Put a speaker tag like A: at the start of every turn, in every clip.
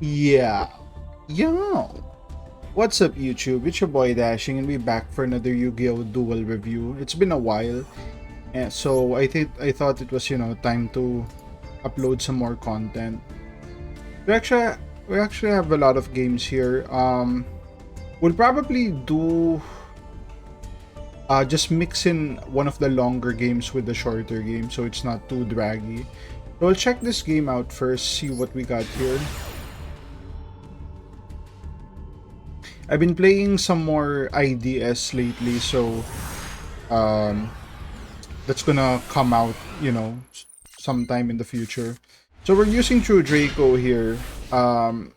A: Yeah. Yo. What's up, YouTube? It's your boy Dashing, and we're back for another Yu-Gi-Oh! Duel review. It's been a while, and so I thought it was time to upload some more content. We actually we actually have a lot of games here. We'll probably do just mix in one of the longer games with the shorter game, so it's not too draggy. So we'll check this game out first, see what we got here. I've been playing some more IDS lately, so um, that's gonna come out, sometime in the future. So we're using True Draco here. Um,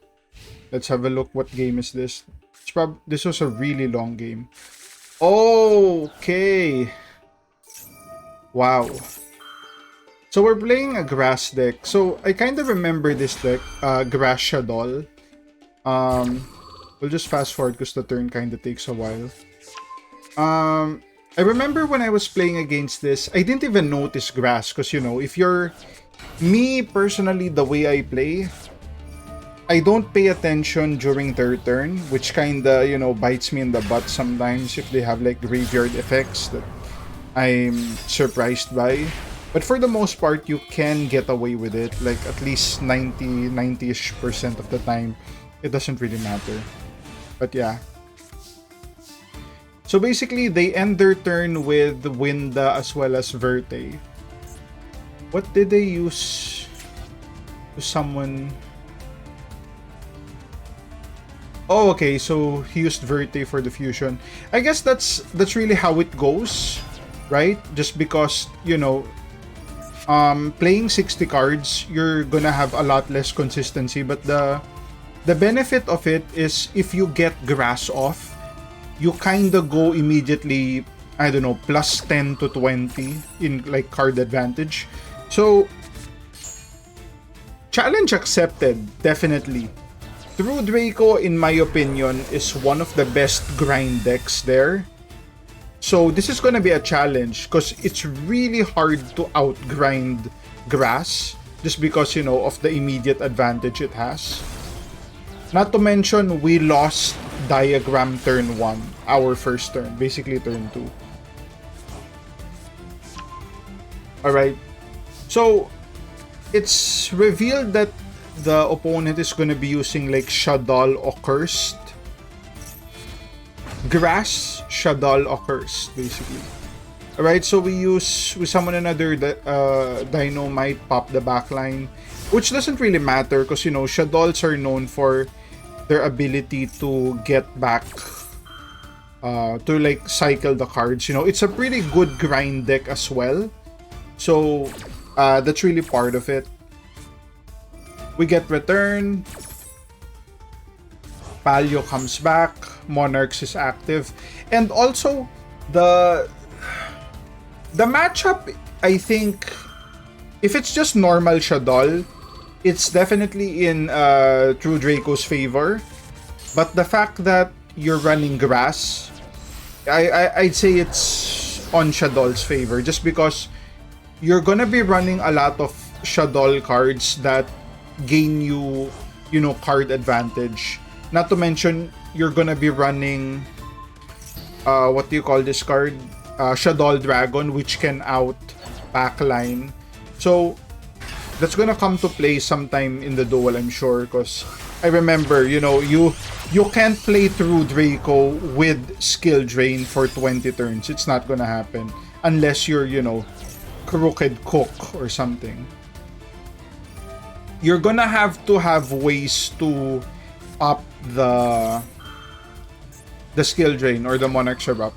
A: let's have a look. What game is this? This was a really long game. Okay. Wow. So we're playing a grass deck. So I kind of remember this deck, Grass Shaddoll. Um, we'll just fast forward because the turn kind of takes a while. I remember when I was playing against this, I didn't even notice grass because, if you're me personally, the way I play, I don't pay attention during their turn, which kind of, bites me in the butt sometimes if they have like graveyard effects that I'm surprised by. But for the most part, you can get away with it, like at least 90-ish% of the time. It doesn't really matter. But yeah. So basically, they end their turn with Winda as well as Verte. What did they use to summon? Oh, okay. So he used Verte for the fusion. I guess that's really how it goes, right? Just because playing 60 cards, you're gonna have a lot less consistency. But the benefit of it is if you get grass off, you kind of go immediately, I don't know, plus 10 to 20 in like card advantage. So, challenge accepted, definitely. True Draco, in my opinion, is one of the best grind decks there. So, this is gonna be a challenge because it's really hard to outgrind grass just because, of the immediate advantage it has. Not to mention, we lost Diagram turn 1, our first turn, basically turn 2. Alright, so it's revealed that the opponent is going to be using like Shaddoll or Cursed. Grass, Shaddoll or Cursed, basically. Alright, so we summon another Dynamite, pop the backline, which doesn't really matter because, Shaddolls are known for their ability to get back, to like cycle the cards. It's a pretty good grind deck as well. So that's really part of it. We get return. Palio comes back. Monarchs is active. And also, the matchup, I think, if it's just normal Shaddoll, it's definitely in True Draco's favor. But the fact that you're running grass, I'd say it's on Shaddoll's favor. Just because you're gonna be running a lot of Shaddoll cards that gain you, card advantage. Not to mention, you're gonna be running, what do you call this card? Shaddoll Dragon, which can out backline. So, that's gonna come to play sometime in the duel, I'm sure, because I remember, you can't play through Draco with skill drain for 20 turns. It's not gonna happen unless you're, Crooked Cook or something. You're gonna have to have ways to up the skill drain or the Monarch Erupt.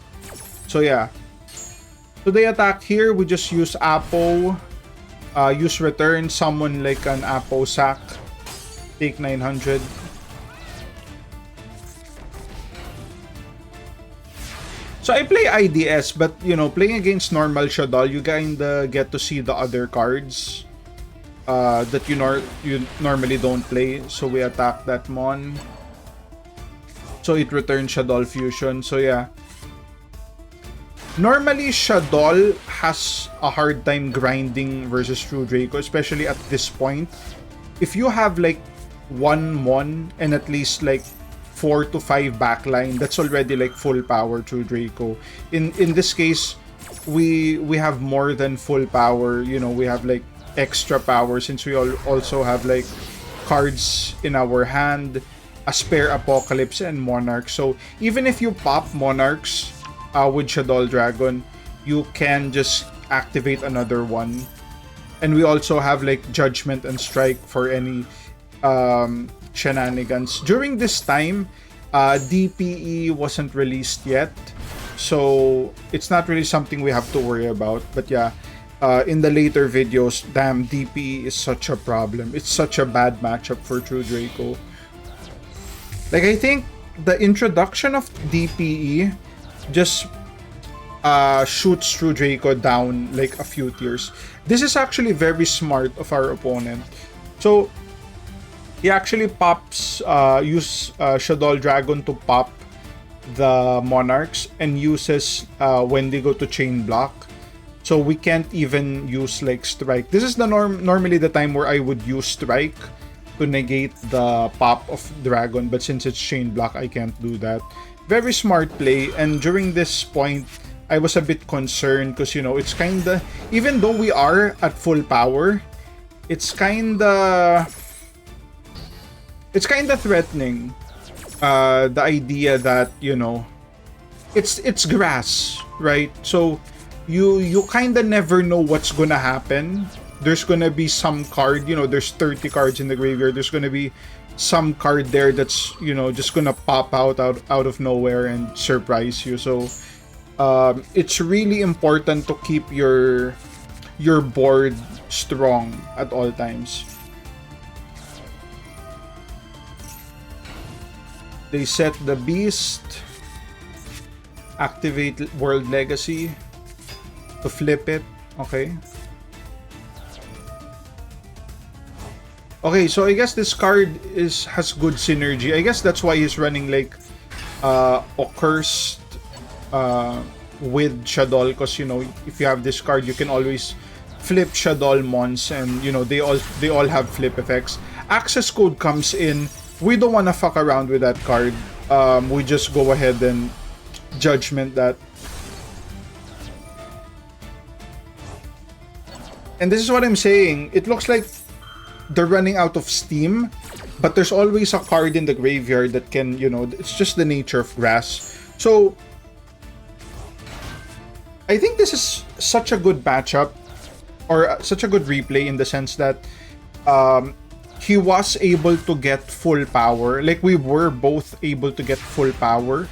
A: So yeah. So they attack here, we just use Apo. Use return, summon like an Apo sack. Take 900. So I play IDS, but playing against normal Shaddoll, you kinda get to see the other cards that you normally don't play. So we attack that Mon. So it returns Shaddoll Fusion. So yeah. Normally, Shaddoll has a hard time grinding versus True Draco, especially at this point. If you have like one Mon and at least like 4 to 5 backline, that's already like full power True Draco. In this case, we have more than full power. You know, we have like extra power since we also have like cards in our hand, a spare Apocalypse and Monarch. So even if you pop Monarchs with Shaddoll Dragon, you can just activate another one. And we also have like Judgment and Strike for any shenanigans. During this time, DPE wasn't released yet, so it's not really something we have to worry about. But yeah, in the later videos, damn, DPE is such a problem. It's such a bad matchup for True Draco. Like, I think the introduction of DPE just shoots True Draco down like a few tiers. This is actually very smart of our opponent. So he actually pops, use Shaddoll Dragon to pop the Monarchs and uses Wendigo to chain block. So we can't even use like Strike. This is the normally the time where I would use Strike to negate the pop of Dragon, but since it's chain block, I can't do that. Very smart play, and during this point, I was a bit concerned because, you know, it's kinda, even though we are at full power, it's kinda threatening. The idea that, you know, it's grass, right? So you kinda never know what's gonna happen. There's gonna be some card, you know, there's 30 cards in the graveyard. There's gonna be some card there that's, you know, just gonna pop out of nowhere and surprise you. So it's really important to keep your board strong at all times. They set the Beast, activate World Legacy to flip it. Okay. Okay, so I guess this card has good synergy. I guess that's why he's running like Accursed with Shaddoll, because, you know, if you have this card, you can always flip Shaddoll Mons, and, you know, they all have flip effects. Access code comes in. We don't want to fuck around with that card. We just go ahead and Judgment that. And this is what I'm saying. It looks like they're running out of steam, but there's always a card in the graveyard that can, you know, it's just the nature of grass. So I think this is such a good matchup, or such a good replay, in the sense that he was able to get full power. Like, we were both able to get full power,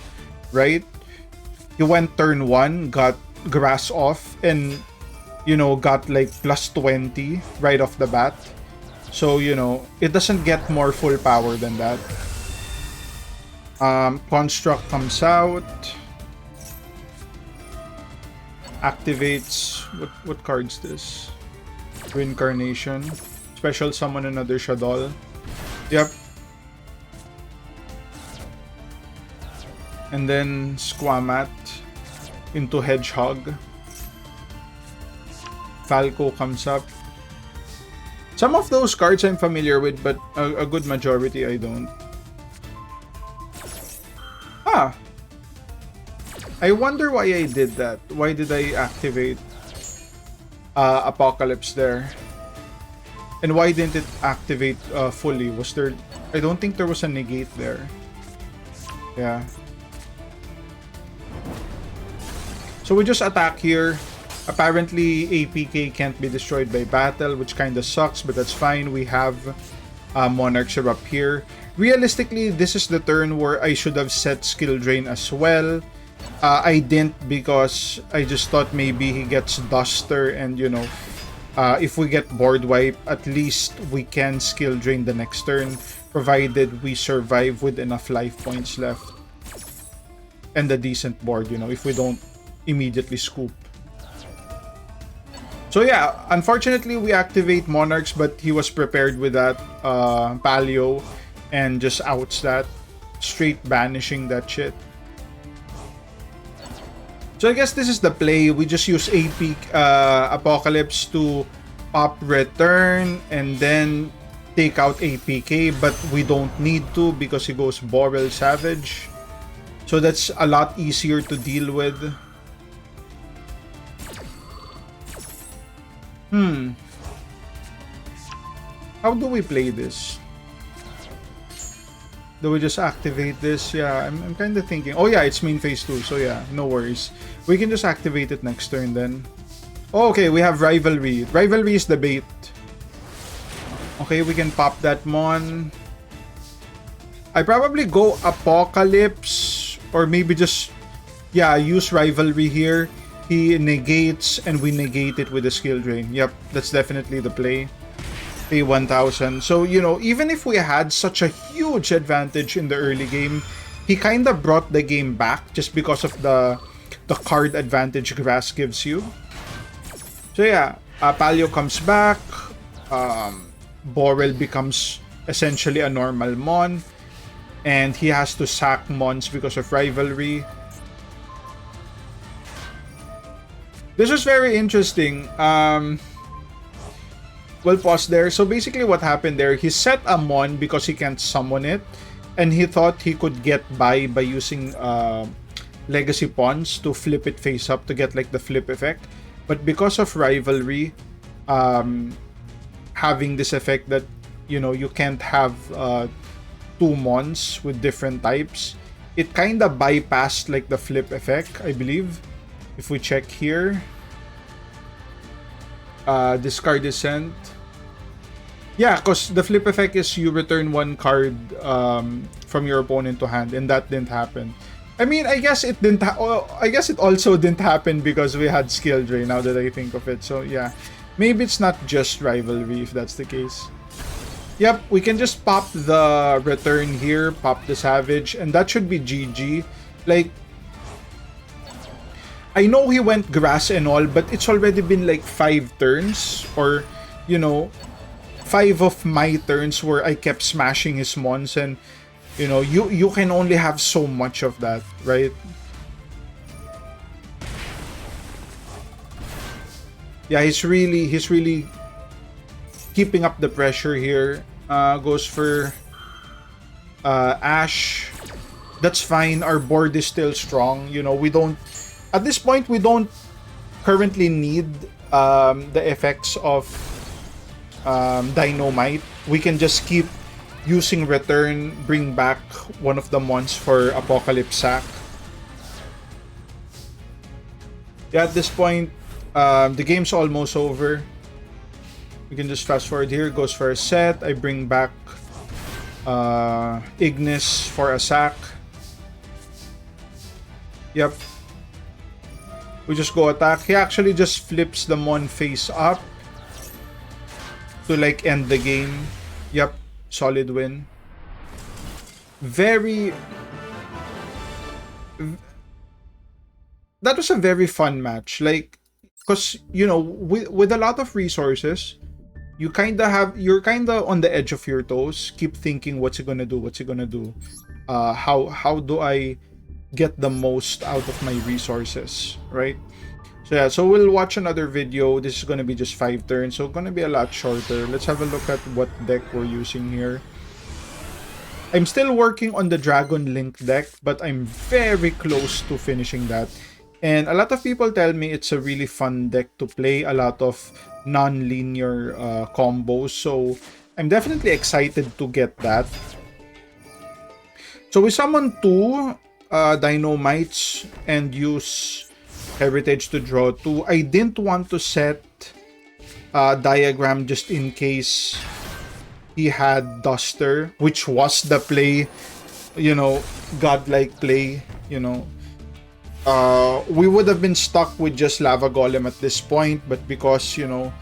A: right? He went turn 1, got grass off, and, you know, got like plus 20 right off the bat. So, you know, it doesn't get more full power than that. Construct comes out. Activates... What card's this? Reincarnation. Special summon another Shaddoll. Yep. And then Squamat into Hedgehog. Falco comes up. Some of those cards I'm familiar with, but a good majority I don't. Ah! I wonder why I did that. Why did I activate Apocalypse there? And why didn't it activate fully? Was there... I don't think there was a negate there. Yeah. So we just attack here. Apparently, APK can't be destroyed by battle, which kind of sucks, but that's fine. We have Monarch up here. Realistically, this is the turn where I should have set Skill Drain as well. I didn't, because I just thought maybe he gets Duster, and, you know, if we get board wipe, at least we can Skill Drain the next turn, provided we survive with enough life points left. And a decent board, you know, if we don't immediately scoop. So yeah, unfortunately we activate Monarchs, but he was prepared with that Paleo and just outs that, straight banishing that shit. So I guess this is the play. We just use AP Apocalypse to pop return, and then take out APK, but we don't need to because he goes Borel Savage. So that's a lot easier to deal with. How do we play this? Do we just activate this? Yeah, I'm kind of thinking. Oh yeah, it's main phase 2, so yeah, no worries. We can just activate it next turn then. Oh, okay, we have Rivalry. Rivalry is the bait. Okay, we can pop that Mon. I probably go Apocalypse, or maybe just, yeah, use Rivalry here. He negates, and we negate it with a skill drain. Yep, that's definitely the play. Pay 1,000. So, you know, even if we had such a huge advantage in the early game, he kind of brought the game back just because of the card advantage Grass gives you. So yeah, Palio comes back. Borel becomes essentially a normal Mon. And he has to sack Mons because of Rivalry. This was very interesting. We'll pause there. So basically what happened there, he set a Mon because he can't summon it. And he thought he could get by using Legacy Pawns to flip it face up to get like the flip effect. But because of Rivalry, having this effect that, you know, you can't have 2 Mons with different types, it kind of bypassed like the flip effect, I believe. If we check here, discard is sent. Yeah, because the flip effect is you return 1 card from your opponent to hand, and that didn't happen. I mean, I guess it didn't. I guess it also didn't happen because we had skill drain. Now that I think of it, so yeah, maybe it's not just Rivalry if that's the case. Yep, we can just pop the return here, pop the Savage, and that should be GG. Like, I know he went Grass and all, but it's already been like 5 turns, or, you know, 5 of my turns where I kept smashing his Mons, and, you know, you can only have so much of that, right? Yeah, he's really keeping up the pressure here. Goes for Ash. That's fine. Our board is still strong. You know, we don't, at this point, we don't currently need the effects of Dynamite. We can just keep using Return, bring back one of the Mons for Apocalypse Sack. Yeah, at this point, the game's almost over. We can just fast forward here. Goes for a set. I bring back Ignis for a sack. Yep. We just go attack. He actually just flips the Mon face up to like end the game. Yep. Solid win. That was a very fun match. Like, because, you know, with a lot of resources, you're kind of on the edge of your toes. Keep thinking, what's it gonna do? What's it gonna do? How do I get the most out of my resources, right? So yeah, so we'll watch another video. This is gonna be just 5 turns, so gonna be a lot shorter. Let's have a look at what deck we're using here. I'm still working on the Dragon Link deck, but I'm very close to finishing that. And a lot of people tell me it's a really fun deck to play, a lot of non-linear combos, so I'm definitely excited to get that. So we summon 2 Dynamites and use Heritage to draw 2. I didn't want to set Diagram just in case he had Duster, which was the play, you know, godlike play, you know. We would have been stuck with just Lava Golem at this point, but because, you know,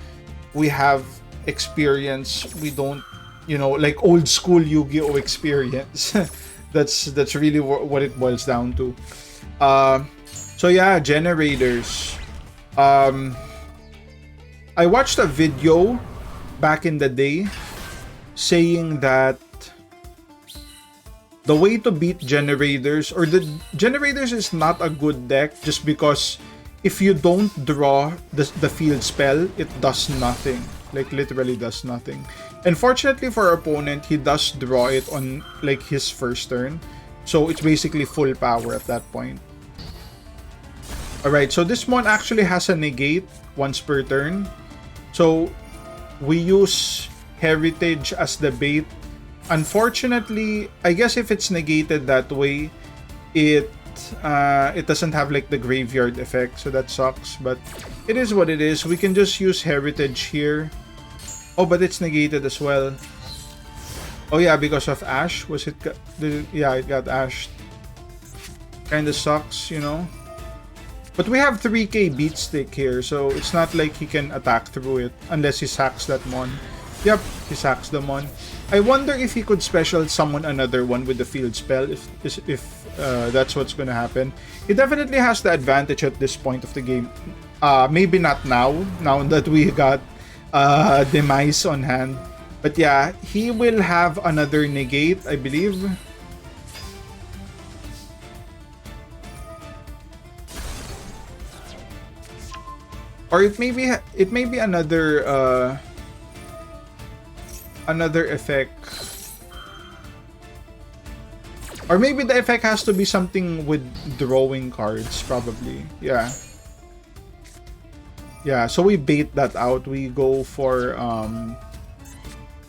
A: we have experience, we don't, you know, like old school Yu-Gi-Oh experience. that's really what it boils down to. So yeah, Generators. I watched a video back in the day saying that the way to beat Generators, or the Generators is not a good deck just because if you don't draw the field spell, it does nothing. Like, literally does nothing. And fortunately for our opponent, he does draw it on, like, his first turn. So it's basically full power at that point. Alright, so this mon actually has a negate once per turn. So we use Heritage as the bait. Unfortunately, I guess if it's negated that way, it doesn't have like the graveyard effect, so that sucks, but it is what it is. We can just use Heritage here. Oh, but it's negated as well. Oh yeah, because of Ash. Was it? Yeah, it got Ashed. Kinda sucks, you know. But we have 3k beat stick here, so it's not like he can attack through it unless he sacks that mon. Yep, he sacks the mon. I wonder if he could special summon another one with the field spell, if that's what's gonna happen. He definitely has the advantage at this point of the game. Maybe not now that we got Demise on hand. But yeah, he will have another negate, I believe. Or it may be another another effect. Or maybe the effect has to be something with drawing cards, probably. Yeah. Yeah, so we bait that out. We go for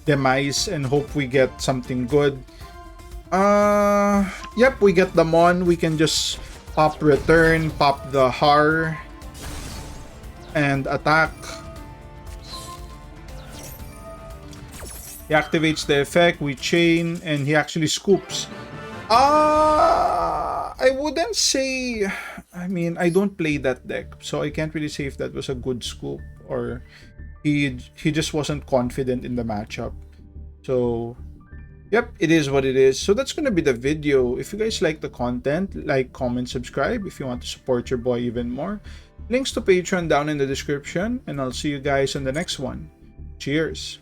A: Demise and hope we get something good. Yep, we get the mon. We can just pop return, pop the Har, and attack. He activates the effect, we chain, and he actually scoops. I wouldn't say... I mean, I don't play that deck, so I can't really say if that was a good scoop or he just wasn't confident in the matchup. So, yep, it is what it is. So that's gonna be the video. If you guys like the content, like, comment, subscribe if you want to support your boy even more. Links to Patreon down in the description, and I'll see you guys on the next one. Cheers!